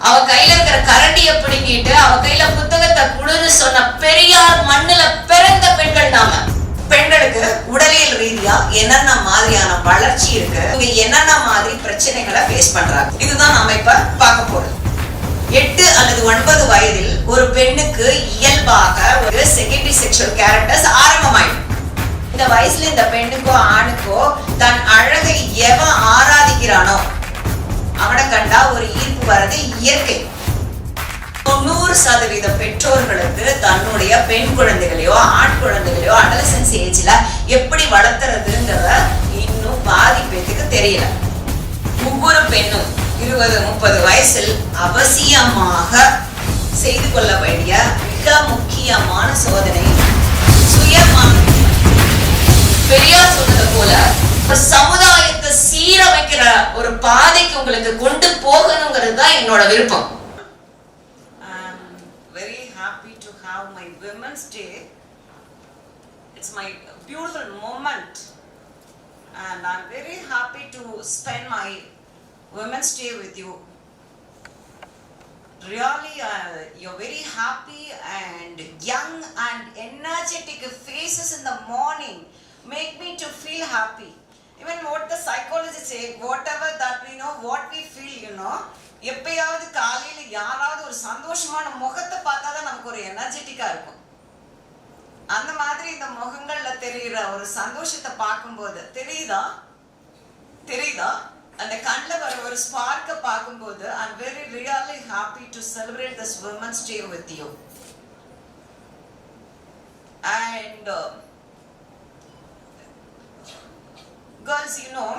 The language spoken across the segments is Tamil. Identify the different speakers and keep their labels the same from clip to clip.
Speaker 1: அவ கையில இருக்கிற கரண்டியை பிடிங்கிட்டு அவ கையில புத்தகத்தை குடுன்னு சொன்ன பெரியார் மண்ணுல பிறந்த பெண்கள் நாம. பெண்களுக்கு உடலியல் ரீதியா என்னென்ன மாதிரியான வளர்ச்சி இருக்கு, இவங்க என்னென்ன மாதிரி பிரச்சனைகளை ஃபேஸ் பண்றாங்க, இதுதான் நாம இப்ப பார்க்க போறோம். 8 அல்லது 9 வயதில் ஒரு பெண்ணுக்கு இயல்பாக ஒரு செகண்டரி செக்ஷுவல் கேரக்டர்ஸ் ஆரம்பமாயிடும். இந்த வயசுல இந்த பெண்ணுக்கோ ஆணுக்கோ தன் அழகை எவன் ஆராதிக்கிறானோ அவனை கண்டா ஒரு ஈர்ப்பு வர்றது இயற்கை. 90% பெற்றோர்களுக்கு தன்னுடைய பெண் குழந்தைகளையோ ஆண் குழந்தைகளையோ அடலசன்ஸ் ஏஜ்ல எப்படி வளர்த்துறதுங்கிறத இன்னும் பாதி பேருக்கு தெரியல. ஒவ்வொரு பெண்ணும் 20-30 வயசில் அவசியமாக செய்து கொள்ள வேண்டிய மிக முக்கியமான சோதனை சுயமானது. பெரியார் சொன்னது போல ஒரு சமுதாயத்தை சீரமைக்கிற ஒரு பாதைக்கு உங்களுக்கு கொண்டு போகணுங்கிறது தான் என்னோட விருப்பம்.
Speaker 2: Very happy to have my Women's Day. It's my beautiful moment and I'm very happy to spend my Women's Day with you. Really you're very happy and young and energetic faces in the morning make me to feel happy. Even what the psychologists say, whatever that we know, what we feel, you know, எப்பயாவது காலையில யாராவது ஒரு சந்தோஷமான முகத்தை பார்த்தா தான் நமக்கு ஒரு எனர்ஜெட்டிக்கா இருக்கும். அந்த மாதிரி இந்த முகங்கள்ல தெரிகிற ஒரு சந்தோஷத்தை பார்க்கும்போது தெரியுதா அந்த கண்ணில் வர ஒரு ஸ்பார்க்கை பார்க்கும்போது I'm very really happy to celebrate this Women's Day with you. And girls, you know,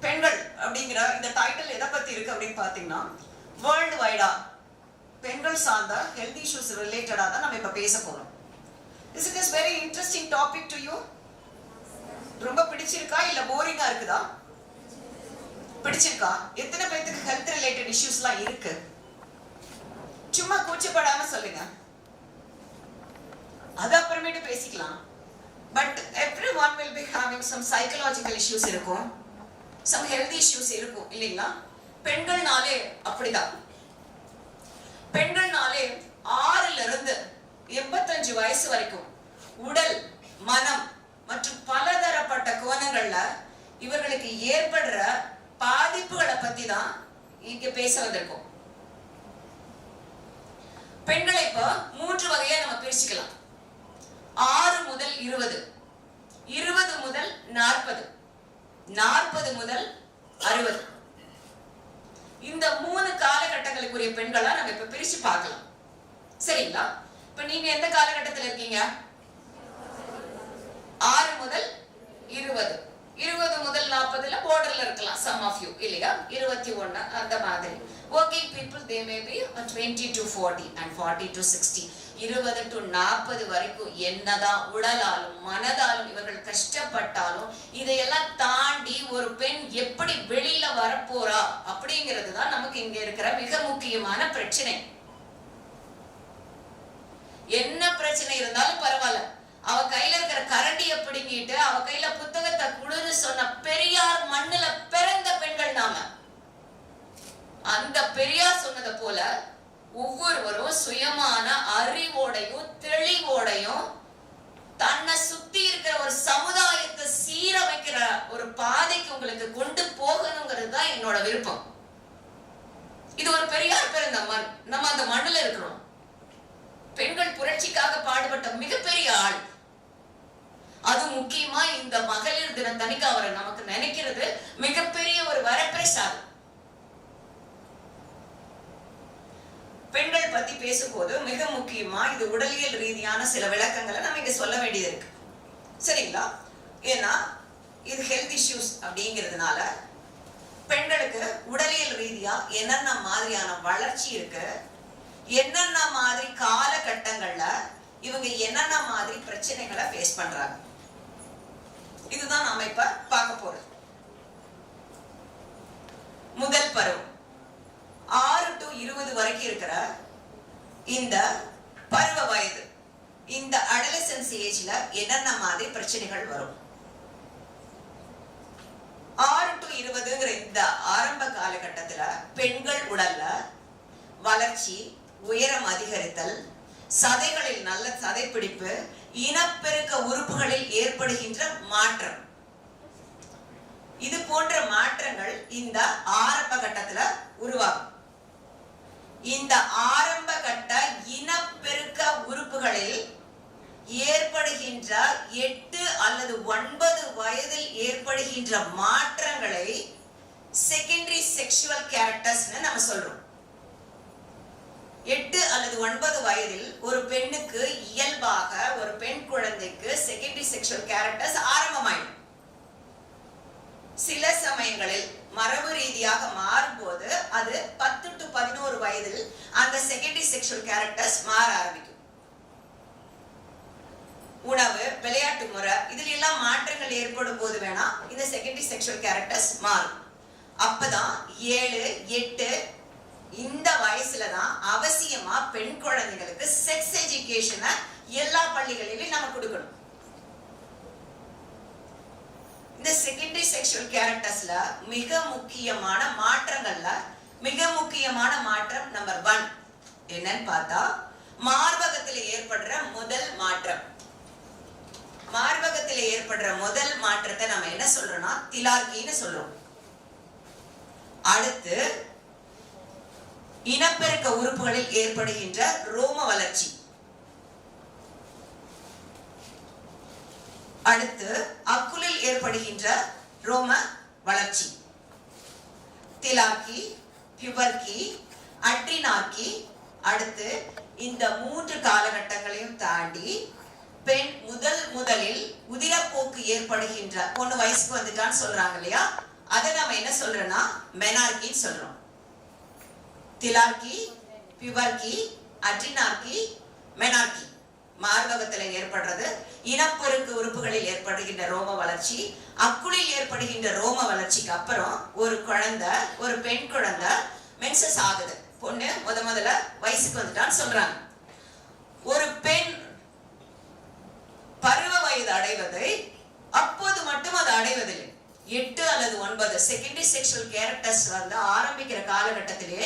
Speaker 2: பெண்கள் அப்படிங்கிற இந்த டைட்டில் எதை பத்தி இருக்கு அப்படின்னு பாத்தீங்கன்னா, வேர்ல்டு வைடா பெண்கள் சார்ந்த ஹெல்த் இஷ்யூஸ் ரிலேட்டடா தான் நம்ம இப்ப பேச போறோம். Is it very interesting topic to you? ரொம்ப பிடிச்சிருக்கா இல்ல போரிங்கா இருக்குதா? பிடிச்சிருக்கா? எத்தனை பேருக்கு ஹெல்த் ரிலேட்டட் இஷ்யூஸ்லாம் இருக்கு? சும்மா கூச்சப்படாம சொல்லுங்க, அது அப்புறமேட்டு பேசிக்கலாம். But everyone will be having some psychological issues இருக்கும், some health issues இருக்கும் இல்லைங்களா? பெண்கள்னாலே அப்படிதான். பெண்கள்னாலே 6ல இருந்து 85 வயசு வரைக்கும் உடல், மனம் மற்றும் பலதரப்பட்ட கோணங்கள்ல இவர்களுக்கு ஏற்படுற பாதிப்புகளை பத்தி தான் இங்க பேச வந்திருக்கோம். பெண்களை இப்ப 3 வகையா நம்ம பிரிச்சுக்கலாம். 6 முதல் 20, 20 முதல் 40, 40 முதல் 60. இந்த 3 காலகட்டங்களுக்குரிய பெண்களா நம்ம இப்ப பிரிச்சு பார்க்கலாம். சரிங்களா? இப்ப நீங்க எந்த காலகட்டத்தில் இருக்கீங்க? 6 முதல் 20, 20 முதல் 40ல borderல இருக்கலாம் some of you இல்லையா? 21 அந்த மாதிரி. Working people they may be 20 to 40 and 40 to 60. 20 to 40 வரைக்கும் என்னதான் உடலாலும் மனதாலும் இவர்கள் கஷ்டப்பட்டாலும் இதையெல்லாம் தாண்டி ஒரு பெண் எப்படி வெளியில வரப்போறா அப்படிங்கிறது தான் நமக்கு இங்க இருக்கிற மிக முக்கியமான பிரச்சனை. என்ன பிரச்சனை இருந்தாலும் பரவாயில்ல, அவ கையில இருக்கிற கரண்டியை பிடிங்கிட்டு அவ கையில புத்தகத்தை குடுன்னு சொன்ன பெரியார் மண்ணுல பிறந்த பெண்கள் நாம. அந்த பெரியார் சொன்னது போல ஒவ்வொருவரும் சுயமான அறிவோடையும் தெளிவோடையும் தன்னை சுத்தி இருக்கிற ஒரு சமுதாயத்தை சீரமைக்கிற ஒரு பாதைக்கு உங்களுக்கு கொண்டு போகணுங்கிறது தான் என்னோட விருப்பம். இது ஒரு பெரியார் பிறந்த மண், நம்ம அந்த மண்ணுல இருக்கிறோம். பெண்கள் புரட்சிக்காக பாடுபட்ட மிகப்பெரிய ஆள். அது முக்கியமா இந்த மகளிர் தினத்தன்னைக்கு அவரை நமக்கு நினைக்கிறது மிகப்பெரிய ஒரு வரப்பிரசாதம். பெண்கள் பத்தி பேசும்போது மிக முக்கியமா இது உடலியல் ரீதியான சில விளக்கங்களை நம்ம இங்க சொல்ல வேண்டியது இருக்கு. சரிங்களா? ஏன்னா இது ஹெல்த் இஷ்யூஸ் அப்படிங்கிறதுனால பெண்களுக்கு உடலியல் ரீதியா என்னென்ன மாதிரியான வளர்ச்சி இருக்கு, என்னென்ன மாதிரி காலகட்டங்கள்ல இவங்க என்னென்ன மாதிரி பிரச்சனைகளை ஃபேஸ் பண்றாங்க, இதுதான் நாம இப்ப பார்க்க போறோம். முதல் பருவம் 6 to 20 வரைக்கும் இருக்கிற இந்த பருவ வயது, இந்த அடலசன்ஸ் ஏஜ்ல என்னென்ன மாதிரி பிரச்சனைகள் வரும்? 6 to 20ங்கிற இந்த ஆரம்ப காலகட்டத்துல பெண்கள் உடல்ல
Speaker 1: வளர்ச்சி, உயரம் அதிகரித்தல், சதைகளில் நல்ல சதைப்பிடிப்பு, இனப்பெருக்க உறுப்புகளில் ஏற்படுகின்ற மாற்றம். இது போன்ற மாற்றங்கள் இந்த ஆரம்ப கட்டத்துல உருவாகும். இந்த ஆரம்ப கட்ட இனப்பெருக்க உறுப்புகளில் ஏற்படுகின்ற 8 அல்லது 9 வயதில் ஏற்படுகின்ற மாற்றங்களை செகண்டரி செக்ஷுவல் கேரக்டர்ஸ்னு நம்ம சொல்றோம். 8 அல்லது 9 வயதில் ஒரு பெண்ணுக்கு இயல்பாக ஒரு பெண் குழந்தைக்கு செகண்டரி செக்ஷுவல் கேரக்டர்ஸ் ஆரம்பமாயிடும். சில சமயங்களில் மரபு ரீதியாக மாறும்போது அது 10 to 11 வயதில் அந்த செகண்டரி செக்ஷுவல் கேரக்டர்ஸ் மாற ஆரம்பிக்கும். உணவு, விளையாட்டு முறை இதில் எல்லாம் மாற்றங்கள் ஏற்படும் போது வேணா இந்த செகண்டரி செக்ஷுவல் கேரக்டர்ஸ் மாறும். அப்பதான் 7, 8 இந்த வயசுல தான் அவசியமா பெண் குழந்தைகளுக்கு செக்ஸ் எஜுகேஷனை எல்லா பள்ளிகளிலும் நம்ம கொடுக்கணும். இந்த செகண்டரி செக்ஷுவல் கேரக்டர்ஸ்ல மிக முக்கியமான மாற்றங்கள்ல மிக முக்கியமான மாற்றம் நம்பர் 1 என்னன்னு பார்த்தா மார்பகத்தில் ஏற்படுற முதல் மாற்றம். மார்பகத்தில் ஏற்படுற முதல் மாற்றத்தை நம்ம என்ன சொல்றோம்னா திலார்கின்னு சொல்றோம். அடுத்து இனப்பெருக்க உறுப்புகளில் ஏற்படுகின்ற ரோம வளர்ச்சி. அடுத்து அக்குளில் ஏற்படுகின்ற ரோம வளர்ச்சி. திலார்கி, பியூபர்கி, அட்ரினார்கி. அடுத்து இந்த 3 காலகட்டங்களையும் தாண்டி பெண் முதலில் உதிரப்போக்கு ஏற்படுகின்ற பொண்ணு வயசுக்கு வந்துட்டான்னு சொல்றாங்க இல்லையா, அதை நம்ம என்ன சொல்றோம்னா மெனார்கின்னு சொல்றோம். திலார்கி, பியூபர்கி, அட்ரினார்கி, மெனார்கி. மார்பகத்துல ஏற்படுறது இனப்பெருக்க உறுப்புகளில் ஏற்படுகின்ற ரோம வளர்ச்சி. அக்குளில் ஏற்படுகின்ற ரோம வளர்ச்சிக்கு அப்புறம் ஒரு குழந்தை, ஒரு பெண் குழந்தை மென்சஸ் ஆகுது. பொண்ணு முதல்ல வயசுக்கு வந்துட்டான்னு சொல்றாங்க. ஒரு பெண் பருவ வயது அடைவதை அப்போது மட்டும் அது அடைவதில்லை. 8 அல்லது 9 செகண்டரி செக்ஷுவல் கேரக்டர்ஸ் வந்து ஆரம்பிக்கிற காலகட்டத்திலே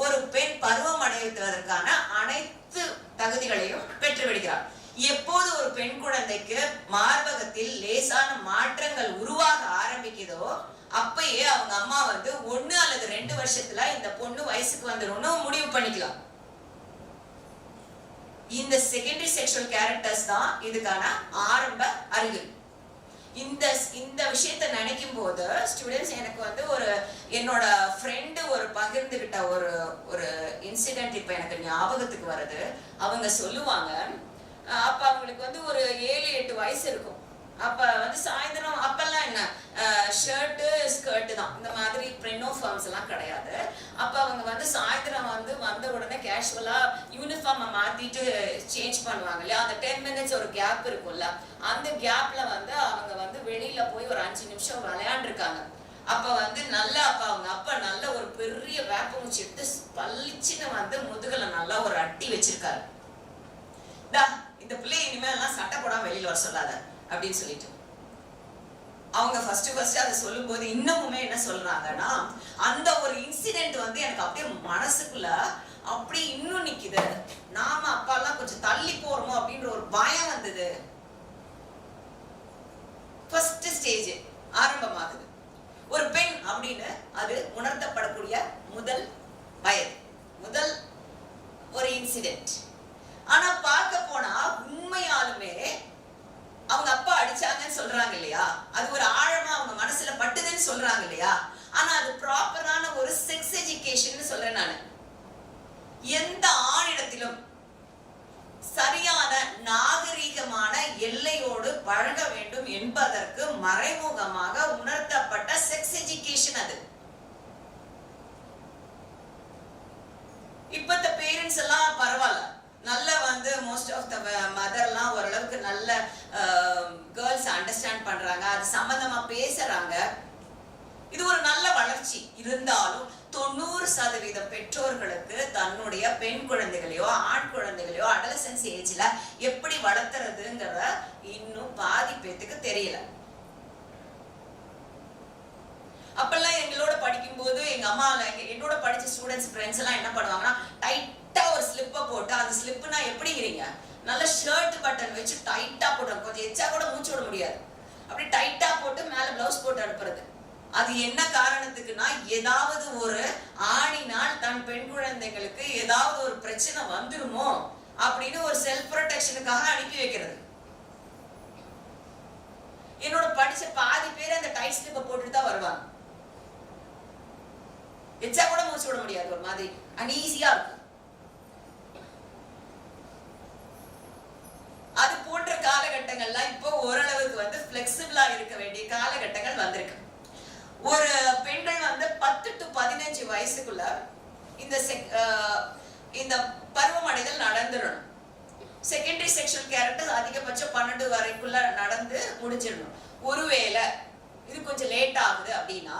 Speaker 1: ஒரு பெண் பருவம் அடைவதற்கான அனைத்து தகுதிகளையும் பெற்று விடுகிறார். எப்போது ஒரு பெண் குழந்தைக்கு மார்பகத்தில் லேசான மாற்றங்கள் உருவாக ஆரம்பிக்குதோ அப்பயே அவங்க அம்மா வந்து 1 அல்லது 2 வருஷத்துல இந்த பொண்ணு வயசுக்கு வந்துரும்னு முடிவு பண்ணிக்கலாம். இந்த செகண்டரி செக்ஷுவல் கேரக்டர்ஸ் தான் இதுக்கான ஆரம்ப அறிகுறி. இந்த விஷயத்தை நினைக்கும் போது ஸ்டூடெண்ட்ஸ் எனக்கு வந்து என்னோட ஃப்ரெண்டு பகிர்ந்துகிட்ட ஒரு இன்சிடென்ட் இப்ப எனக்கு ஞாபகத்துக்கு வருது. அவங்க சொல்லுவாங்க, அப்ப அவங்களுக்கு வந்து ஒரு 7-8 வயசு இருக்கும். அப்ப வந்து சாயந்தரம் அப்பெல்லாம் என்ன ஷர்ட்டு ஸ்கர்ட் தான், இந்த மாதிரி ப்ரெனோ ஃபார்ம்ஸ் எல்லாம் கிடையாது. அப்ப அவங்க வந்து சாயந்தரம் வந்து வந்த உடனே கேஷுவலா யூனிஃபார்மை மாத்திட்டு சேஞ்ச் பண்ணுவாங்க இல்லையா, அந்த 10 மினிட்ஸ் ஒரு கேப் இருக்கும்ல, அந்த கேப்ல வந்து அவங்க வந்து வெளியில போய் ஒரு 5 நிமிஷம் விளையாண்டுருக்காங்க. அப்ப வந்து நல்லா அவங்க அப்பா நல்ல ஒரு பெரிய வேப்பமுச்சி எடுத்து பளிச்சுன்னு வந்து முதுகுல நல்லா ஒரு அட்டி வச்சிருக்காரு. இந்த பிள்ளை இனிமேல் எல்லாம் சட்டை போடாம வெளியில வர சொல்லாத அப்படின்னு சொல்லிட்டு அவங்க ஃபர்ஸ்ட் அதை சொல்லும் போது இன்னமுமே என்ன சொல்றாங்கன்னா, அந்த ஒரு இன்சிடென்ட் வந்து எனக்கு அப்படியே மனசுக்குள்ள அப்படி இன்னும் நிக்குது. நாம அப்பா எல்லாம் கொஞ்சம் தள்ளி போறோமோ அப்படின்ற ஒரு பயம் வந்தது. ஃபர்ஸ்ட் ஸ்டேஜ் ஆரம்பமாகுது. ஒரு பெண் அப்படின்னு அது உணர்த்தப்படக்கூடிய முதல் வயது, முதல் ஒரு இன்சிடென்ட். ஆனா பார்க்க போனா உண்மையாலுமே அவங்க அப்பா அடிச்சாங்கன்னு சொல்றாங்க இல்லையா, அது ஒரு ஆழமா அவங்க மனசுல பட்டுதுன்னு சொல்றாங்க இல்லையா, ஆனா அது ப்ராப்பரான ஒரு செக்ஸ் எஜுகேஷன் சொல்றேன் நானு. எந்த ஆணிடத்திலும் சரியான நாகரீகமான எல்லையோடு பழக வேண்டும் என்பதற்கு மறைமுகமாக உணர்த்தப்பட்ட செக்ஸ் எஜுகேஷன் அது. இப்பத்த பேரண்ட்ஸ் எல்லாம் பரவாயில்ல, நல்ல வந்து மோஸ்ட் ஆஃப் த மதர்லாம் ஓரளவுக்கு நல்ல கேர்ள்ஸ் அண்டர்ஸ்டாண்ட் பண்றாங்க, அது சம்பந்தமா பேசுறாங்க. இது ஒரு நல்ல வளர்ச்சி. இருந்தாலும் 90% பெற்றோர்களுக்கு தன்னுடைய பெண் குழந்தைகளையோ ஆண் குழந்தைகளையோ அடலசன்ஸ் ஏஜ்ல எப்படி வளர்த்துறதுங்கிற இன்னும் பாதி பேத்துக்கு தெரியல. அப்பெல்லாம் எங்களோட படிக்கும் போது எங்க அம்மா என்னோட படிச்ச ஸ்டூடெண்ட்ஸ் ஃப்ரெண்ட்ஸ் எல்லாம் என்ன பண்ணுவாங்கன்னா, பட்டன் வச்சு டைட்டா போடுறாங்க. கொஞ்சம் எச்சா கூட மூச்சு விட முடியாது. அப்படி டைட்டா போட்டு மேல பிளவுஸ் போட்டு அனுப்புறது. அது என்ன காரணத்துக்குன்னா, ஏதாவது ஒரு ஆணினால் தன் பெண் குழந்தைகளுக்கு ஏதாவது ஒரு பிரச்சனை வந்துருமோ அப்படின்னு ஒரு செல்ஃப் ப்ரொடெக்ஷனுக்காக அனுப்பி வைக்கிறது. என்னோட படிச்ச பாதி பேர் அந்த டைட் ஸ்லிப்பை போட்டுட்டு தான் வருவாங்க. எச்சா கூட மூச்சு விட முடியாது, ஒரு மாதிரி அன்ஈஸியா இருக்கும். அது போன்ற காலகட்டங்கள்லாம் இப்போ ஓரளவுக்கு வந்து பிளெக்சிபிளா இருக்க வேண்டிய காலகட்டங்கள் வந்திருக்கு. ஒரு பெண்கள் வந்து 10 to 15 வயசுக்குள்ள இந்த பருவமடைதல் நடந்துடணும். செகண்டரி செக்ஷுவல் கேரக்டர் அதிகபட்சம் 12 வரைக்குள்ள நடந்து முடிஞ்சிடணும். ஒருவேளை இது கொஞ்சம் லேட் ஆகுது அப்படின்னா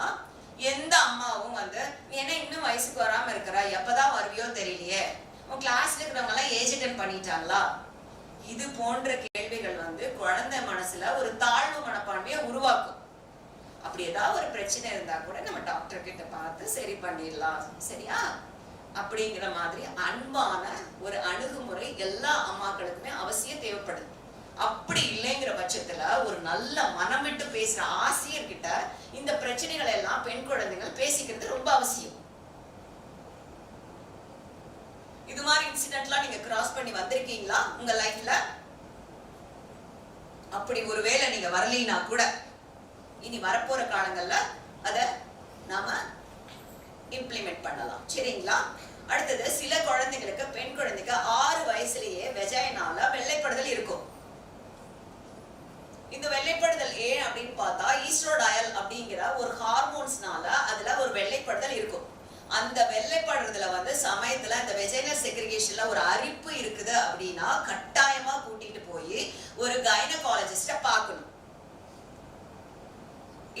Speaker 1: எந்த அம்மாவும் வந்து ஏன்னா இன்னும் வயசுக்கு வராம இருக்கிறா, எப்பதான் வருவியோ தெரியலையே, உன் கிளாஸ்ல இருக்கிறவங்க எல்லாம் ஏஜ் அட்டெண்ட் பண்ணிட்டாங்களா, இது போன்ற கேள்விகள் வந்து குழந்தை மனசுல ஒரு தாழ்வு மனப்பான்மையை உருவாக்கும். அப்படி ஏதாவது ஒரு பிரச்சனை இருந்தா கூட நம்ம டாக்டர் கிட்ட பார்த்து சரி பண்ணிடலாம், சரியா அப்படிங்கிற மாதிரி அன்பான ஒரு அணுகுமுறை எல்லா அம்மாக்களுக்குமே அவசியம் தேவைப்படுது. அப்படி இல்லைங்கிற பட்சத்துல ஒரு நல்ல மனம் விட்டு பேசுற ஆசிரியர்கிட்ட இந்த பிரச்சனைகளை எல்லாம் பெண் குழந்தைகள் பேசிக்கிறது ரொம்ப அவசியம். இது மாதிரி இன்சிடென்ட்லாம் நீங்க கிராஸ் பண்ணி வந்திருக்கீங்களா உங்க லைஃப்ல? அப்படி ஒருவேளை நீங்க வரலீனா கூட இனி வரப்போற காலங்கள்ல அத நாம இம்ப்ளிமெண்ட் பண்ணலாம், சரிங்களா? அடுத்தது, சில குழந்தைகளுக்கு பெண் குழந்தைக்கு 6 வயசுலயே வெஜைனால வெள்ளைப்படுதல் இருக்கும். இந்த வெள்ளைப்படுதல் ஏன் அப்படின்னு பார்த்தா ஈஸ்ட்ரோடயல் அப்படிங்கிற ஒரு ஹார்மோன்ஸ்னால அதுல ஒரு வெள்ளைப்படுதல் இருக்கும். அந்த வெள்ளைப்படுறதுல வந்து சமயத்துல இந்த வெஜைனல் செக்ரிகேஷன்ல ஒரு அரிப்பு இருக்குது அப்படின்னா கட்டாயமா கூட்டிட்டு போய் ஒரு கைனகாலஜிஸ்ட பார்க்கணும்.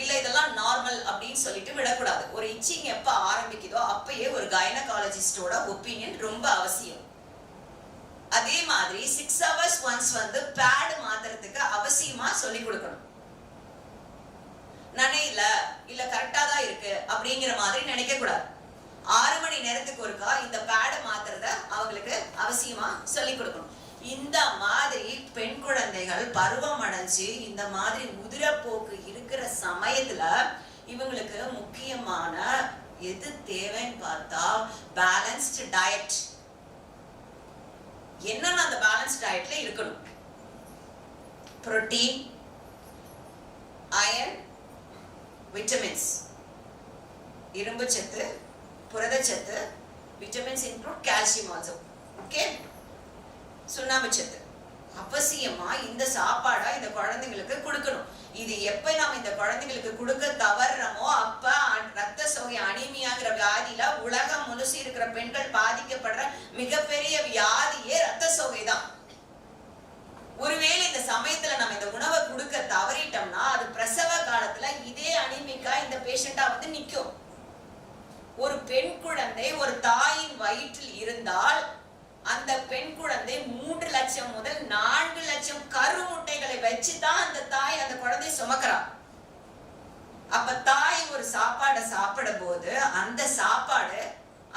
Speaker 1: இல்ல இதெல்லாம் நார்மல் அப்படின்னு சொல்லிட்டு விடக்கூடாது. ஒரு இச்சிங் எப்ப ஆரம்பிக்குதோ அப்பயே ஒரு கைனகாலஜிஸ்டோட ஒப்பீனியன் ரொம்ப அவசியம். அதே மாதிரி 6 hours once வந்து பேட் மாத்துறதுக்கு அவசியமா சொல்லி கொடுக்கணும். நனையில இல்ல கரெக்டா தான் இருக்கு அப்படிங்கிற மாதிரி நினைக்க கூடாது. 6 மணி நேரத்துக்கு ஒருக்கா இந்த பேட மாத்துறத அவங்களுக்கு அவசியமா சொல்லி கொடுக்கணும். இந்த மாதிரி பெண் குழந்தைகள் பருவம் அடைஞ்சு இந்த மாதிரி உதிரப்போக்கு இருக்கிற சமயத்துல இவங்களுக்கு முக்கியமான எது தேவைன்னு பார்த்தா பேலன்ஸ்டு டயட். என்னன்னா அந்த பேலன்ஸ் டயட்ல இருக்கணும்? புரோட்டீன், அயர்ன், விட்டமின்ஸ், இரும்பு சத்து, புரதச்சத்து, vitamins include calcium also, okay, சுண்ணாம்பு சத்து அவசியமா இந்த சாப்பாடா இந்த குழந்தைங்களுக்கு கொடுக்கணும். இது எப்ப நாம இந்த குழந்தைங்களுக்கு கொடுக்க தவறுறோமோ அப்ப ரத்த சோகை அனீமியாங்கிற வியாதியில உலகம் முழுசு இருக்கிற பெண்கள் பாதிக்கப்படுற மிகப்பெரிய வியாதியே ரத்த சோகை தான். ஒருவேளை இந்த சமயத்துல நம்ம இந்த உணவை கொடுக்க தவறிட்டோம்னா அது பிரசவ காலத்துல இதே அனீமிக்கா இந்த பேஷண்டா வந்து நிக்கும். ஒரு பெண் குழந்தை ஒரு தாயின் வயிற்றில் இருந்தால் அந்த பெண் குழந்தை 3 லட்சம் முதல் 4 லட்சம் கருமுட்டைகளை வச்சுதான் அந்த தாய் அந்த குழந்தை சுமக்கிறா. அப்ப தாய் ஒரு சாப்பாடை சாப்பிடும் போது அந்த சாப்பாடு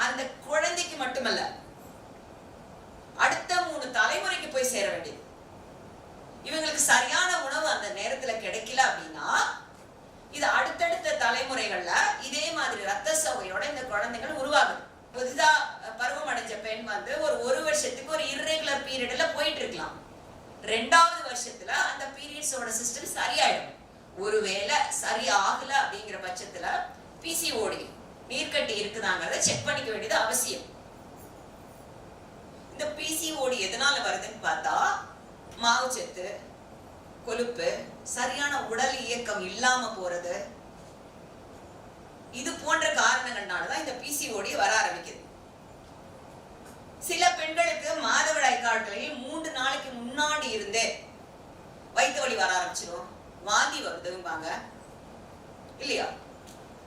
Speaker 1: அந்த குழந்தைக்கு மட்டுமல்ல அடுத்த 3 தலைமுறைக்கு போய் சேர வேண்டியது. இவங்களுக்கு சரியான உணவு அந்த நேரத்துல கிடைக்கல அப்படின்னா இது அடுத்தடுத்த தலைமுறைகள்ல இதே மாதிரி ரத்த சோகையோட இந்த குழந்தைகள் உருவாகுது. புதிதா பருவம் அடைஞ்ச பெண் வந்து ஒரு வருஷத்துக்கு ஒரு இர்ரெகுலர் பீரியட்ல போயிட்டு இருக்கலாம். 2வது வருஷத்துல அந்த பீரியட்ஸோட சிஸ்டம் சரியாயிடும். ஒருவேளை சரி ஆகல அப்படிங்கிற பட்சத்துல பிசிஓடி நீர்க்கட்டி இருக்குதாங்கிறத செக் பண்ணிக்க வேண்டியது அவசியம். இந்த பிசிஓடி எதனால வருதுன்னு பார்த்தா மாவுச்சத்து, கொழுப்பு, சரியான உடல் இயக்கம் இல்லாம போறது, இது போன்ற காரணங்கள்னாலதான் இந்த பிசிஓடி வர ஆரம்பிக்குது. சில பெண்களுக்கு மாதவிடாய் காலங்களில் 3 நாளைக்கு முன்னாடி இருந்தே வயிற்று வலி வர ஆரம்பிச்சிடும், வாந்தி வருதும்பாங்க இல்லையா?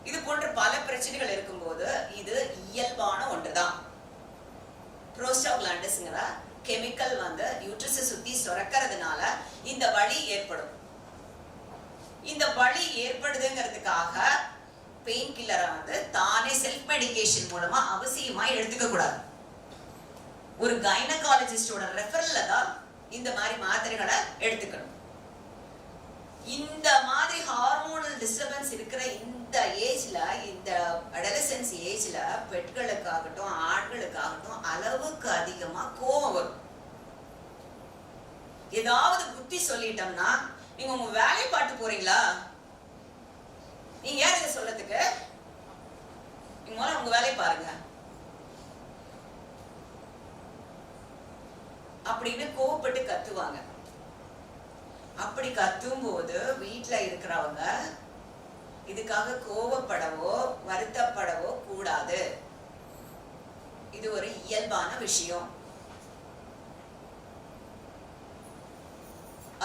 Speaker 1: இது போன்ற பல பிரச்சனைகள் இருக்கும்போது இது இயல்பான ஒன்றுதான். புரோஸ்டாகிளாண்டஸ்ங்கிற கெமிக்கல் வந்து யூட்ரஸை சுத்தி சுரக்கிறதுனால இந்த வலி ஏற்படும். இந்த வலி ஏற்படுதுங்கிறதுக்காக பெயின் கில்லரை வந்து தானே செல்ஃப் மெடிகேஷன் மூலமா அவசியமா எடுத்துக்க கூடாது. ஒரு கைனகாலஜிஸ்டோட ரெஃபரல்ல தான் இந்த மாதிரி மாத்திரைகளை எடுத்துக்கணும். இந்த மாதிரி ஹார்மோனல் டிஸ்டர்பன்ஸ் இருக்கிற இந்த ஏஜ்ல, இந்த அடலசன்ஸ் ஏஜ்ல பெண்களுக்காகட்டும் ஆண்களுக்காகட்டும் அளவுக்கு அதிகமா கோபம் வரும். ஏதாவது புத்தி சொல்லிட்டோம்னா, நீங்க உங்க வேலையை பாட்டு போறீங்களா? நீங்க யார் இதை சொல்றதுக்கு? நீங்க முதல்ல உங்க வேலையை பாருங்க அப்படின்னு கோவப்பட்டு கத்துவாங்க. அப்படி கத்தும் போது வீட்டுல இருக்கிறவங்க இதுக்காக கோவப்படவோ வருத்தப்படவோ கூடாது. இது ஒரு இயல்பான விஷயம்.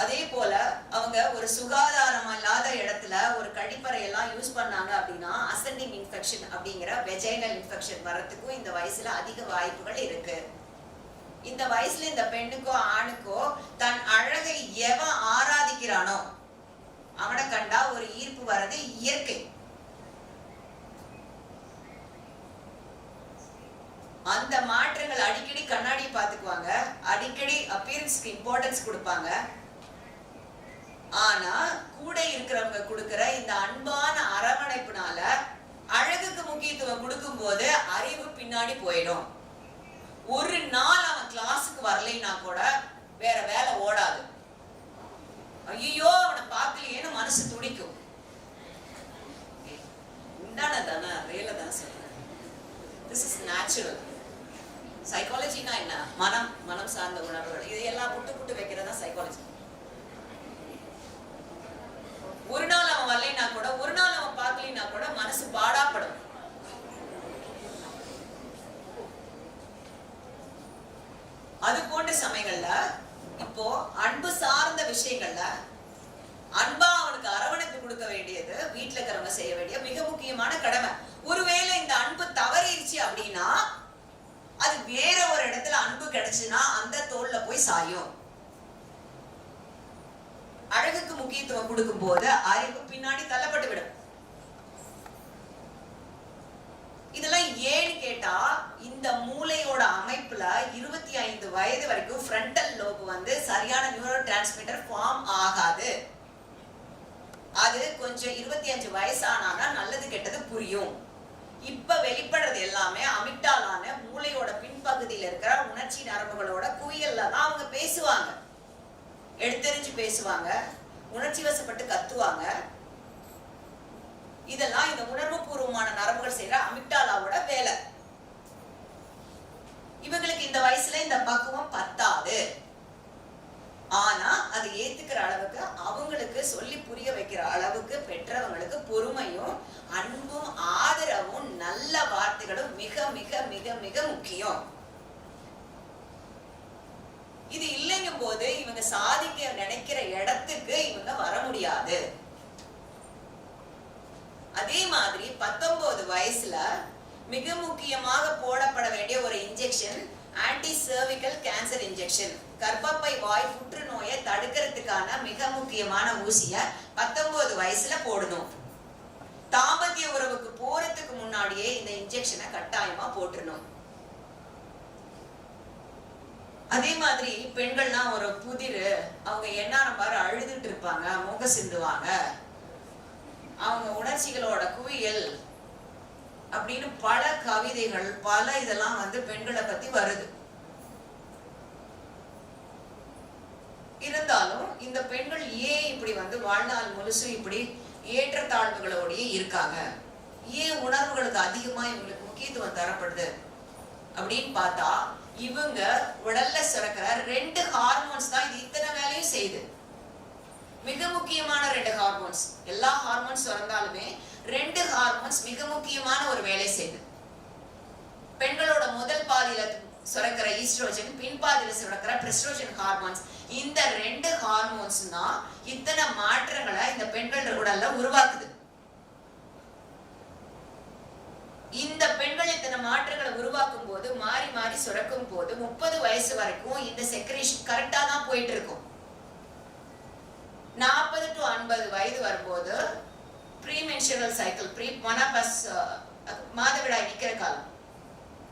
Speaker 1: அதே போல அவங்க ஒரு சுகாதாரம் இல்லாத இடத்துல ஒரு கழிப்பறை எல்லாம் யூஸ் பண்ணாங்க அப்படின்னா அசெண்டிங் இன்ஃபெக்ஷன் அப்படிங்கிற வெஜைனல் இன்ஃபெக்ஷன் வர்றதுக்கும் இந்த வயசுல அதிக வாய்ப்புகள் இருக்கு. இந்த வயசுல இந்த பெண்ணுக்கோ ஆணுக்கோ தன் அழகை எவன் ஆராதிக்கிறானோ அவனை கண்டா ஒரு ஈர்ப்பு வர்றது இயற்கை. அந்த மாற்றங்கள் அடிக்கடி கண்ணாடி பார்த்துக்குவாங்க, அடிக்கடி அப்பியரன்ஸ்க்கு இம்பார்ட்டன்ஸ் கொடுப்பாங்க. ஆனா கூட இருக்கிறவங்க கொடுக்கிற இந்த அன்பான அரவணைப்புனால அழகுக்கு முக்கியத்துவம் கொடுக்கும் போது அறிவு பின்னாடி போயிடும். ஒரு நாள் அவன் கிளாஸுக்கு வரலைன்னா கூட வேற வேலை ஓடாது. ஐயோ அவனை பார்க்கலையேன்னு மனசு துடிக்கும். உண்டானதானே வேலை தான் சொல்றேன். This is natural. சைக்காலஜினா என்ன? மனம் சார்ந்த உணர்வுகள். இது எல்லாம் புட்டு வைக்கிறதா சைக்காலஜி. ஒரு நாள் அவன் வரலைன்னா கூட, ஒரு நாள் அவன் பார்க்கலைன்னா கூட மனசு பாடாப்படும். அது போன்ற சமயங்கள்ல இப்போ அன்பு சார்ந்த விஷயங்கள்ல அன்பா அவனுக்கு அரவணைப்பு கொடுக்க வேண்டியது வீட்டுல இருக்கிறவங்க செய்ய வேண்டிய மிக முக்கியமான கடமை. ஒருவேளை இந்த அன்பு தவறிடுச்சு அப்படின்னா அது வேற ஒரு இடத்துல அன்பு கிடைச்சுன்னா அந்த தோல்ல போய் சாயும். அழகுக்கு முக்கியத்துவம் கொடுக்கும் போது அறிவு பின்னாடி தள்ளப்பட்டு விடும். இதெல்லாம் ஏன்னு கேட்டா, இந்த மூளையோட அமைப்புல 25 வயது வரைக்கும் ஃப்ரண்டல் லோப் வந்து சரியான நியூரோ டிரான்ஸ்மிட்டர் ஃபார்ம் ஆகாது. அது கொஞ்சம் 25 வயசானா நல்லது கெட்டது புரியும். இப்ப வெளிப்படுறது எல்லாமே அமிக்டாலான மூளையோட பின்பகுதியில இருக்கிற உணர்ச்சி நரம்புகளோட குவியல்ல தான் அவங்க பேசுவாங்க, எடுத்தெறிஞ்சு பேசுவாங்க, உணர்ச்சி வசப்பட்டு கத்துவாங்க. இதெல்லாம் இந்த உணர்வு பூர்வமான நரம்புகள் செய்யற அமிக்டாலாவோட வேலை. இவங்களுக்கு இந்த வயசுல இந்த பக்குவம் பத்தாது. ஆனா அது ஏத்துக்கிற அளவுக்கு, அவங்களுக்கு சொல்லி புரிய வைக்கிற அளவுக்கு பெற்றவங்களுக்கு பொறுமையும் அன்பும் ஆதரவும் நல்ல வார்த்தைகளும் மிக மிக மிக மிக முக்கியம். இது இல்லைங்கும் போது இவங்க சாதிக்க நினைக்கிற இடத்துக்கு இவங்க வர முடியாது. அதே மாதிரி 19 வயசுல மிக முக்கியமாக போடப்பட வேண்டிய ஒரு injection anti cervical cancer injection. கர்ப்பப்பை வாய் புற்றுநோயை தடுக்கிறதுக்கான மிக முக்கியமான ஊசிய 19 வயசுல போடணும். தாம்பத்திய உறவுக்கு போறதுக்கு முன்னாடியே இந்த இன்ஜெக்ஷனை கட்டாயமா போட்டுறணும். அதே மாதிரி பெண்கள்னா ஒரு புதிர், அவங்க என்ன மாதிரி அழுதுட்டு இருப்பாங்க, முக சிந்துவாங்க, அவங்க உணர்ச்சிகளோட குவியல் அப்படின்னு பல கவிதைகள் பல இதெல்லாம் வந்து பெண்களை பத்தி வருது. இருந்தாலும் இந்த பெண்கள் ஏன் இப்படி வந்து வாழ்நாள் முழுசு இப்படி ஏற்றத்தாழ்வுகளோடயே இருக்காங்க? ஏன் உணர்வுகளுக்கு அதிகமா இவங்களுக்கு முக்கியத்துவம் தரப்படுது அப்படின்னு பார்த்தா, இவங்க உடல்ல சுரக்கிற 2 ஹார்மோன்ஸ் தான் இது இத்தனை வேலையும் செய்யுது. மிக முக்கியமான 2 ஹார்மோன்ஸ். எல்லா ஹார்மோன்ஸ் சுரந்தாலுமே 2 ஹார்மோன்ஸ் மிக முக்கியமான ஒரு வேலை செய்யுது. பெண்களோட முதல் பாதியில சுரக்கிற ஈஸ்ட்ரோஜன், பின் பாதியில சுரக்கிற பிரெஸ்ட்ரோஜன் ஹார்மோன்ஸ். இந்த 2 ஹார்மோன்ஸ் தான் இத்தனை மாற்றங்களை இந்த பெண்கள் உடல்ல உருவாக்குது. இந்த பெண்கள் இத்தனை மாற்றங்களை உருவாக்கும் போது, மாறி மாறி சுரக்கும் போது 30 வயசு வரைக்கும் இந்த செக்ரேஷன் கரெக்டா தான் போயிட்டு இருக்கும். 40 to 50 வயது வரும்போது ப்ரீமென்சுரல் சைக்கிள், மாதவிடாய் நிக்கிற காலம்.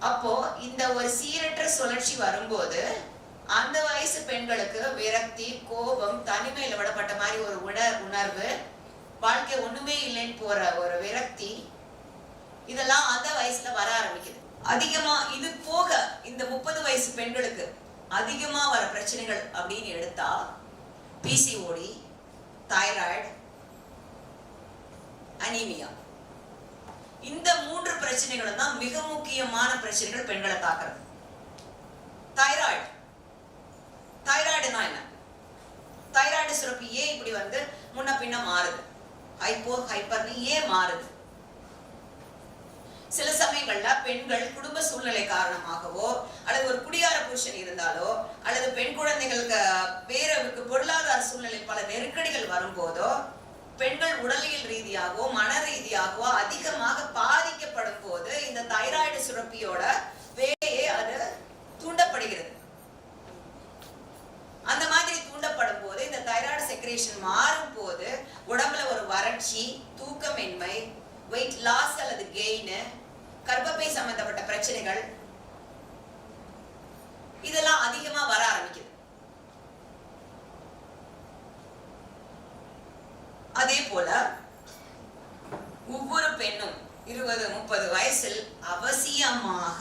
Speaker 1: அப்போ இந்த ஒரு சீரற்ற சுழற்சி வரும்போது அந்த வயசு பெண்களுக்கு விரக்தி, கோபம், தனிமையில விடப்பட்ட மாதிரி ஒரு உணர்வு, வாழ்க்கை ஒண்ணுமே இல்லைன்னு போற ஒரு விரக்தி, இதெல்லாம் அந்த வயசுல வர ஆரம்பிக்குது. அதிகமா இது போக இந்த 30 வயசு பெண்களுக்கு அதிகமா வர பிரச்சனைகள் அப்படின்னு எடுத்தா பிசிஓடி, தைராய்டு, அனீமியா, இந்த 3 பிரச்சனைகளும் தான் மிக முக்கியமான பிரச்சனைகள் பெண்களை தாக்குறது. தைராய்டு, தைராய்டுனா என்ன? தைராய்டு சுரப்பி ஏன் இப்படி வந்து முன்ன பின்ன மாறுது? ஹைப்போ ஹைப்பர்னு ஏன் மாறுது? சில சமயங்கள்ல பெண்கள் குடும்ப சூழ்நிலை காரணமாகவோ, அல்லது ஒரு குடியார புருஷன் இருந்தாலோ, அல்லது பெண் குழந்தைகளுக்கு பேரவுக்கு பொருளாதார சூழ்நிலை பல நெருக்கடிகள் வரும்போதோ, பெண்கள் உடலியல் ரீதியாகவோ மன ரீதியாகவோ அதிகமாக பாதிக்கப்படும் போது இந்த தைராய்டு சுரப்பியோட வேலையே அது தூண்டப்படுகிறது. அந்த மாதிரி தூண்டப்படும் போது இந்த தைராய்டு செக்ரேஷன் மாறும் போது உடம்புல ஒரு வறட்சி, தூக்கமின்மை, வெயிட் லாஸ் அல்லது கெயின், கர்ப்பப்பை சம்பந்தப்பட்ட பிரச்சனைகள், இதெல்லாம் அதிகமா வர ஆரம்பிக்குது. அதே போல ஒவ்வொரு பெண்ணும் 20-30 வயசில் அவசியமாக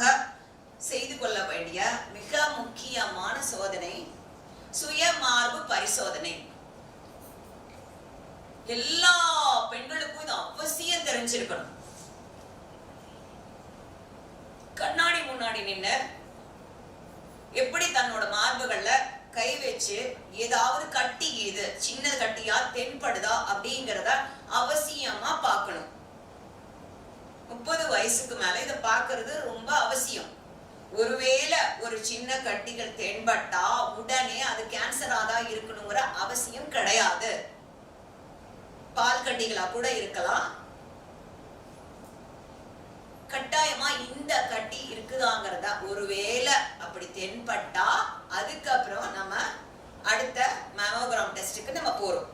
Speaker 1: செய்து கொள்ள வேண்டிய மிக முக்கியமான சோதனை சுயமார்பு பரிசோதனை. எல்லா பெண்களுக்கும் இது அவசியம் தெரிஞ்சிருக்கணும். கண்ணாடி முன்னாடி நின்று எப்படி தன்னோட மார்புகள்ல கை வச்சு ஏதாவது கட்டி, இது சின்ன கட்டியா தென்படுதா அப்படிங்கிறத அவசியமா பார்க்கணும். 30 வயசுக்கு மேல இதை பார்க்கறது ரொம்ப அவசியம். ஒருவேளை ஒரு சின்ன கட்டிகள் தென்பட்டா உடனே அது கேன்சரா தான் இருக்கணுங்கிற அவசியம் கிடையாது. பால் கட்டிகளா கூட இருக்கலாம். கட்டாயமா இந்த கட்டி இருக்குதாங்கிறத ஒருவேளை அப்படி தென்பட்டா அதுக்கப்புறம் நம்ம அடுத்த மேமோகிராம் டெஸ்டுக்கு நம்ம போறோம்.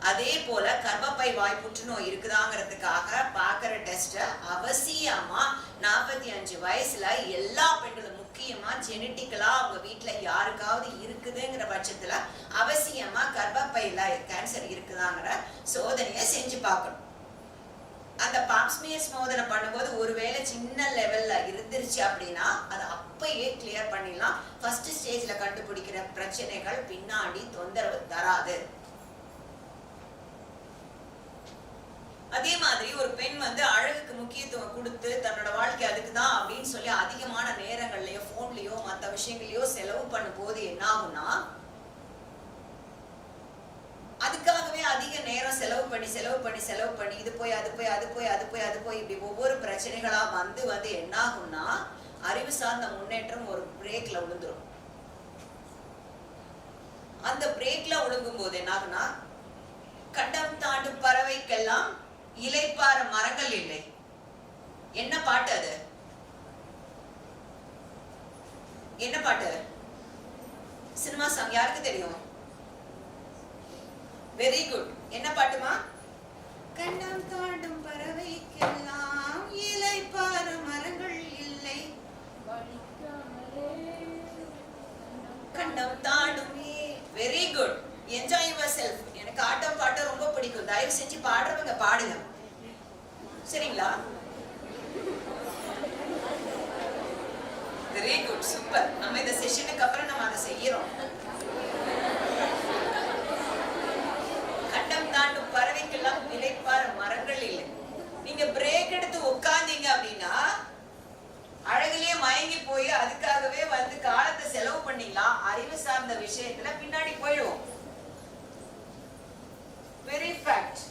Speaker 1: அதே போல கர்ப்பப்பை வாய் புற்றுநோய் இருக்குதாங்கிறதுக்காக பாக்குற டெஸ்ட் அவசியமா 45 வயசுல எல்லா பெண்களும், முக்கியமா ஜெனட்டிக்கலா அவங்க வீட்டுல யாருக்காவது இருக்குதுங்கிற பட்சத்துல அவசியமா கர்ப்பப்பையில கேன்சர் இருக்குதாங்கிற சோதனையை செஞ்சு பார்க்கணும். அந்த பாப்ஸ்மியர் சோதனை பண்ணும்போது ஒருவேளை சின்ன லெவல்ல இருந்துருச்சு அப்படின்னா அதை அப்பயே கிளியர் பண்ணிடலாம். ஃபர்ஸ்ட் ஸ்டேஜ்ல கண்டுபிடிக்கிற பிரச்சனைகள் பின்னாடி தொந்தரவு தராது. அதே மாதிரி ஒரு பெண் வந்து அழகுக்கு முக்கியத்துவம் கொடுத்து தன்னோட வாழ்க்கை அதுக்குதான் அப்படின்னு சொல்லி அதிகமான நேரங்கள்லயோ போன்லயோ மற்ற விஷயங்களையோ செலவு பண்ணும் போது என்ன ஆகும்னா, அதுக்காகவே அதிக நேரம் செலவு பண்ணி இது போய் அது போய் இப்படி ஒவ்வொரு பிரச்சனைகளா வந்து என்ன ஆகும்னா அறிவு சார்ந்த முன்னேற்றம் ஒரு பிரேக்ல விழுந்துரும். அந்த பிரேக்ல விழுங்கும் போது என்ன ஆகும்னா, கண்டம் தாண்டும் பறவைக்கெல்லாம் இலைப்பார மரங்கள் இல்லை. என்ன பாட்டு அது? என்ன பாட்டு? Cinema song. யாருக்கு தெரியும்? Very good. என்ன பாட்டுமா? கண்டம் தாண்டும் பறவைக்கெல்லாம் இலைப்பார மரங்கள் இல்லை, கண்டம் தாண்டும். Very good. Enjoy your self. எனக்கு ஆட்டம் பாட்டம் ரொம்ப பிடிக்கும். தயவு செஞ்சு பாடுறவங்க பாடுங்க, சரிங்களா? Very good, super. நம்ம இந்த செஷனுக்கு அப்புறம் நம்ம அதை செய்யறோம். கண்டம் தாண்டும் பறவைக்கெல்லாம் இலைப்பார மரங்கள் இல்லை. நீங்க பிரேக் எடுத்து உட்கார்ந்தீங்க அப்படின்னா அழகுலயே மயங்கி போய் அதுக்காகவே வந்து காலத்தை செலவு பண்ணிக்கலாம். அறிவு சார்ந்த விஷயத்துல பின்னாடி போயிடுவோம். Very fact.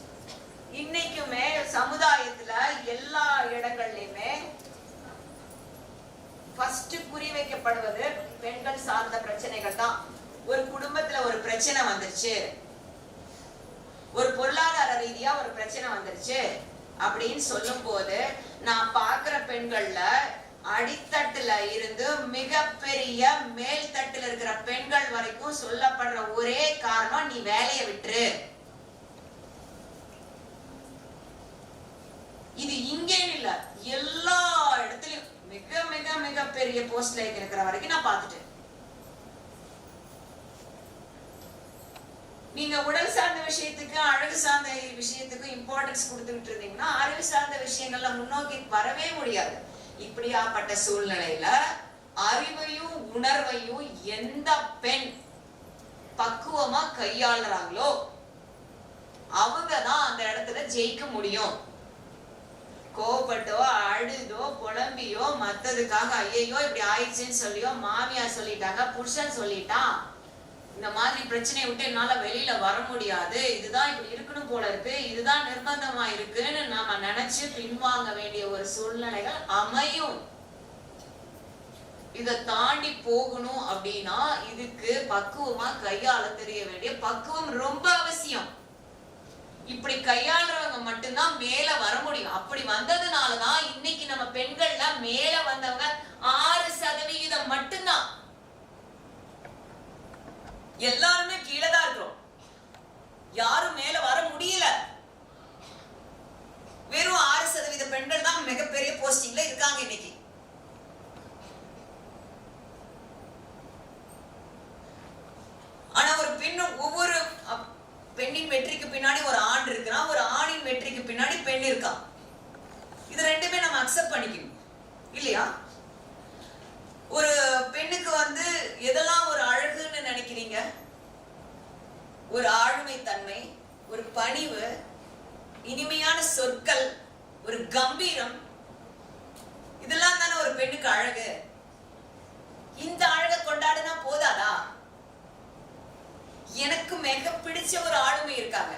Speaker 1: இன்னைக்குமே சமுதாயத்துல எல்லா இடங்கள்லயுமே ஃபர்ஸ்ட் குறி வைக்கப்படுவது பெண்கள் சார்ந்த பிரச்சனைகள் தான். ஒரு குடும்பத்துல ஒரு பிரச்சனை வந்துருச்சு, ஒரு பொருளாதார ரீதியா ஒரு பிரச்சனை வந்துருச்சு அப்படின்னு சொல்லும் போது நான் பாக்குற பெண்கள்ல அடித்தட்டுல இருந்து மிகப்பெரிய மேல் தட்டுல இருக்கிற பெண்கள் வரைக்கும் சொல்லப்படுற ஒரே காரணம், நீ வேலையை விட்டுரு. இது இங்கே இல்ல, எல்லா இடத்துலயும் மிக மிக மிக மிகப்பெரிய போஸ்ட்ல இருக்கிற வரைக்கும் நான் பார்த்துட்டேன். நீங்க உடல் சார்ந்த விஷயத்துக்கு அழகு சார்ந்த விஷயத்துக்கு இம்பார்ட்டன்ஸ் கொடுத்துக்கிட்டு இருந்தீங்கன்னா அறிவு சார்ந்த விஷயங்கள்ல முன்னோக்கி வரவே முடியாது. இப்படியாப்பட்ட சூழ்நிலையில அறிவையும் உணர்வையும் எந்த பெண் பக்குவமா கையாளுறாங்களோ அவங்கதான் அந்த இடத்துல ஜெயிக்க முடியும். கோபப்பட்டோ அழுதோ புலம்பியோ மத்ததுக்காக ஐயோ இப்படி ஆயிடுச்சுன்னு சொல்லியோ மாமியார் சொல்லிட்டாங்க, புருஷன் சொல்லிட்டான், இந்த மாதிரி பிரச்சனையை விட்டு என்னால வெளியில வர முடியாது, இதுதான் இப்படி இருக்கணும் போல இருக்கு, இதுதான் நிர்பந்தமா இருக்குன்னு நாம நினைச்சு பின்வாங்க வேண்டிய ஒரு சூழ்நிலைகள் அமையும். இதை தாண்டி போகணும் அப்படின்னா இதுக்கு பக்குவமா கையாள தெரிய வேண்டிய பக்குவம் ரொம்ப அவசியம். இப்படி கையாளுறவங்க மட்டும்தான் மேல வர முடியும். அப்படி வந்ததுனாலதான் இன்னைக்கு நம்ம பெண்கள்ல மேல வந்தவங்க 6% மட்டும்தான். எல்லாருமே கீழதான் இருக்கிறோம், யாரும் மேல வர முடியல. வெறும் 6% பெண்கள் தான் மிகப்பெரிய போஸ்டிங்ல இருக்காங்க இன்னைக்கு. ஆனா ஒரு பெண்ணும் ஒவ்வொரு பெண்ணின் வெற்றிக்கு பின்னாடி ஒரு ஆண் இருக்கிறான், ஒரு ஆணின் வெற்றிக்கு பின்னாடி பெண் இருக்கான். இது ரெண்டுமே நம்ம அக்செப்ட் பண்ணிக்கணும் இல்லையா? ஒரு பெண்ணுக்கு எதெல்லாம் ஒரு அழகுன்னு நினைக்கிறீங்க? ஒரு ஆளுமை தன்மை, ஒரு பணிவு, இனிமையான சொற்கள், ஒரு கம்பீரம், இதெல்லாம் தானே ஒரு பெண்ணுக்கு அழகு. இந்த அழகை கொண்டாடுனா போதாதா? எனக்கு மிக பிடிச்ச ஒரு ஆளுமை இருக்காங்க.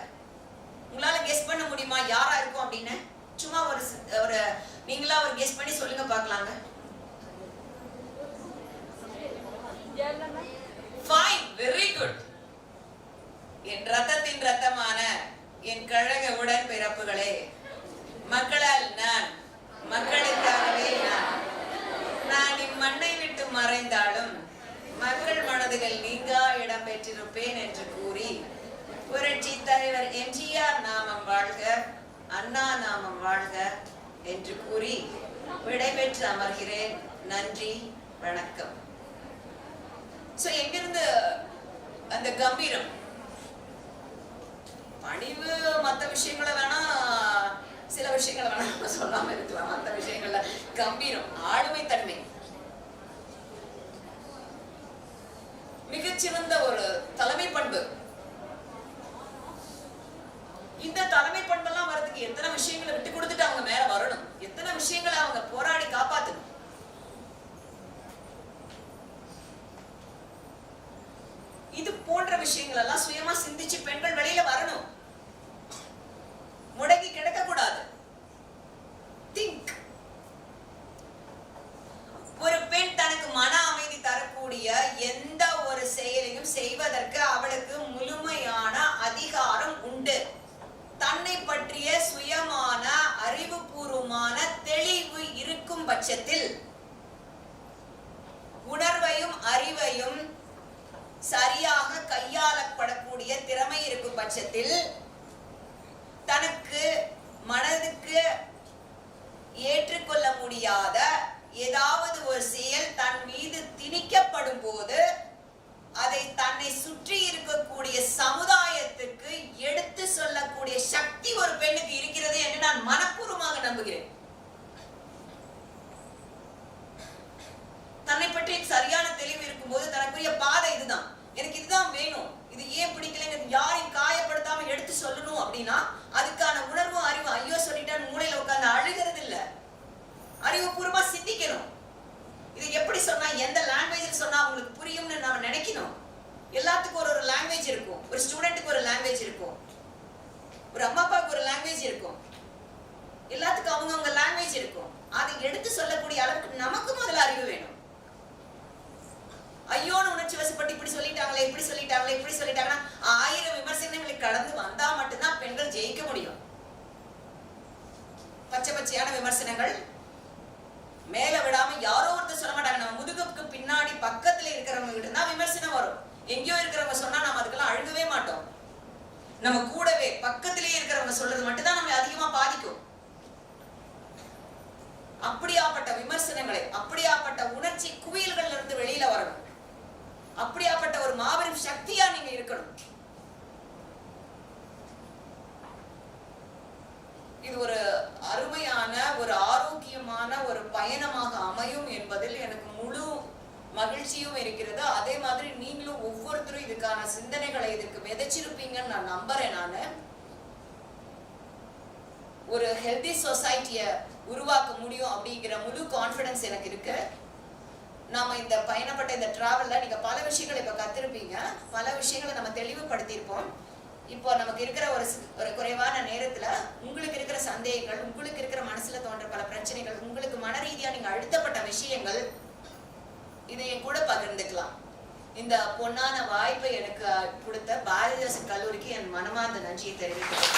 Speaker 1: உங்களால கெஸ் பண்ண முடியுமா யாரா இருக்கும் அப்படின்னு? சும்மா ஒரு நீங்களா ஒரு கெஸ் பண்ணி சொல்லுங்க பார்க்கலாங்க. Fine, very good. என் ரத்தத்தின் ரத்தமான என் கழக உடன் பிறப்புகளே, மக்களால் நான், மக்களுக்காகவே நான் இம்மண்ணை விட்டு மறைந்தாலும் மக்கள் மனதுகள் நீங்கா இடம் பெற்றிருப்பேன் என்று கூறி புரட்சி தலைவர் எம்ஜிஆர் நாமம் வாழ்க, அண்ணா நாமம் வாழ்க என்று கூறி விடைபெற்று அமர்கிறேன். நன்றி, வணக்கம். சோ எங்கிருந்து அந்த கம்பீரம், பணிவு, மற்ற விஷயங்களை வேணா சில விஷயங்களை வேணா நம்ம சொல்லாம இருக்கலாம். மற்ற விஷயங்கள்ல கம்பீரம், ஆளுமை தன்மை, மிகச்சிறந்த ஒரு தலைமை பண்பு. இந்த தலைமை பண்பெல்லாம் வரதுக்கு எத்தனை விஷயங்களை விட்டு கொடுத்துட்டு அவங்க மேல வரணும், எத்தனை விஷயங்களை அவங்க போராடி காப்பாத்தணும். இது போன்ற விஷயங்கள் எல்லாம் சுயமா சிந்திச்சு பெண்கள் வெளியில வரணும். முடங்கி கிடக்க கூடாது. திங்க். ஒரு பெண் தனக்கு மன அமைதி தரக்கூடிய எந்த ஒரு செயலையும் செய்வதற்கு அவளுக்கு முழுமையான அதிகாரம் உண்டு. தன்னை பற்றிய சுயமான அறிவுபூர்வமான தெளிவு இருக்கும் பட்சத்தில், உணர்வையும் அறிவையும் சரியாக கையாளப்படக்கூடிய திறமை இருக்கும் பட்சத்தில், தனக்கு மனதுக்கு ஏற்றுக்கொள்ள முடியாத ஏதாவது ஒரு செயல் தன் மீது திணிக்கப்படும் போது அதை தன்னை சுற்றி இருக்கக்கூடிய சமுதாயத்துக்கு எடுத்து சொல்லக்கூடிய சக்தி ஒரு பெண்ணுக்கு இருக்கிறது என்று நான் மனப்பூர்வமாக நம்புகிறேன். தன்னை பற்றி சரியான தெளிவு இருக்கும் போது தனக்குரிய பாதை இதுதான், எனக்கு இதுதான் வேணும், இது ஏன் பிடிக்கலைங்க, யாரையும் காயப்படுத்தாம எடுத்து சொல்லணும் அப்படின்னா அதுக்கான உணர்வும் அறிவும், ஐயோ சொல்லிட்டான்னு மூளையில உட்கார்ந்து அழுகிறது இல்ல, அறிவுபூர்வமா சிந்திக்கணும். இது எப்படி சொன்னா, எந்த லாங்குவேஜில் சொன்னா அவங்களுக்கு புரியும்னு நாம நினைக்கணும். எல்லாத்துக்கும் ஒரு லாங்குவேஜ் இருக்கும். ஒரு ஸ்டூடெண்ட்டுக்கு ஒரு லாங்குவேஜ் இருக்கும், ஒரு அம்மா அப்பாவுக்கு ஒரு லாங்குவேஜ் இருக்கும், எல்லாத்துக்கும் அவங்கவுங்க லாங்குவேஜ் இருக்கும். அதை எடுத்து சொல்லக்கூடிய அளவுக்கு நமக்கு முதல்ல அறிவு வேணும். ஐயோன்னு உணர்ச்சி வசப்பட்டு இப்படி சொல்லிட்டாங்களே, இப்படி சொல்லிட்டாங்களே, இப்படி சொல்லிட்டாங்கன்னா 1000 விமர்சனங்களை கடந்து வந்தா மட்டும்தான் பெண்கள் ஜெயிக்க முடியும். பச்சை பச்சையான விமர்சனங்கள் மேல விடாம யாரோ ஒருத்தர் சொல்ல மாட்டாங்க. நம்ம முதுகுக்கு பின்னாடி பக்கத்துல இருக்கிறவங்க கிட்ட தான் விமர்சனம் வரும். எங்கேயோ இருக்கிறவங்க சொன்னா நம்ம அதுக்கெல்லாம் அழுகவே மாட்டோம். நம்ம கூடவே பக்கத்திலேயே இருக்கிறவங்க சொல்றது மட்டும்தான் நம்மளை அதிகமா பாதிக்கும். அப்படியாப்பட்ட விமர்சனங்களை, அப்படியாப்பட்ட உணர்ச்சி அமையும் என்பதில் எனக்கு முழு மகிழ்ச்சியும் இருக்கிறது. அதே மாதிரி நீங்களும் ஒவ்வொருத்தரும் இதுக்கான சிந்தனைகளை இதுக்கு விதைச்சிருப்பீங்கன்னு நான் நம்புறேன். நான் ஒரு ஹெல்தி சொசைட்டியை உருவாக்க முடியும் அப்படிங்கிற முழு கான்ஃபிடன்ஸ் எனக்கு இருக்கு. நாம இந்த பயணப்பட்ட இந்த டிராவல்ல நீங்க பல விஷயங்களை இப்ப கத்திருப்பீங்க, பல விஷயங்களை நம்ம தெளிவுபடுத்தியிருப்போம். இப்போ நமக்கு இருக்கிற ஒரு குறைவான நேரத்துல உங்களுக்கு இருக்கிற சந்தேகங்கள், உங்களுக்கு இருக்கிற மனசுல தோன்ற பல பிரச்சனைகள், உங்களுக்கு மன ரீதியா நீங்க அழுத்தப்பட்ட விஷயங்கள், இதை என் கூட பகிர்ந்துக்கலாம். இந்த பொன்னான வாய்ப்பை எனக்கு கொடுத்த பாரதிதாசன் கல்லூரிக்கு என் மனமார்ந்த நன்றியை தெரிவிக்கிறேன்.